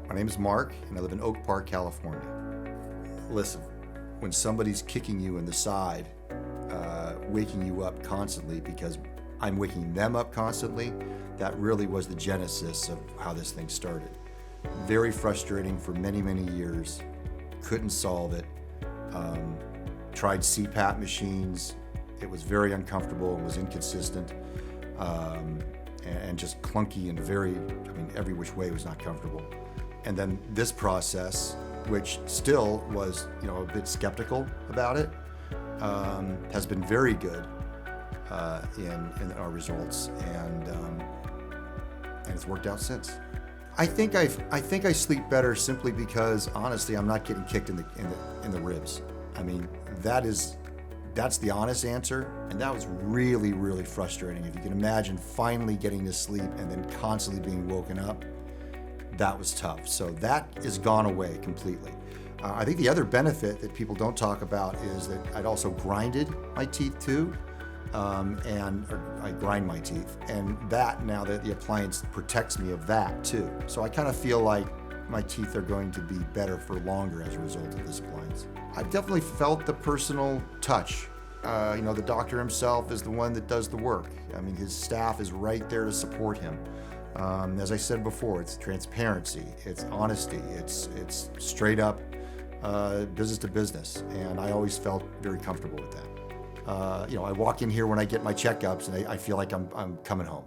My name is Mark, and I live in Oak Park, California. Listen, when somebody's kicking you in the side, waking you up constantly because I'm waking them up constantly, that really was the genesis of how this thing started. Very frustrating for many, many years. Couldn't solve it. Tried CPAP machines. It was very uncomfortable and was inconsistent, and just clunky and every which way was not comfortable. And then this process, which still was, a bit skeptical about it, has been very good in our results, and it's worked out since. I think I sleep better simply because, honestly, I'm not getting kicked in the ribs. I mean, that's the honest answer, and that was really, really frustrating. If you can imagine finally getting to sleep and then constantly being woken up, that was tough. So that is gone away completely. I think the other benefit that people don't talk about is that I'd also grinded my teeth too, or I grind my teeth, and that now that the appliance protects me of that too. So I kind of feel like my teeth are going to be better for longer as a result of this appliance. I've definitely felt the personal touch. The doctor himself is the one that does the work. I mean, his staff is right there to support him. As I said before, it's transparency, it's honesty, it's straight up business to business, and I always felt very comfortable with that. I walk in here when I get my checkups, and I feel like I'm coming home.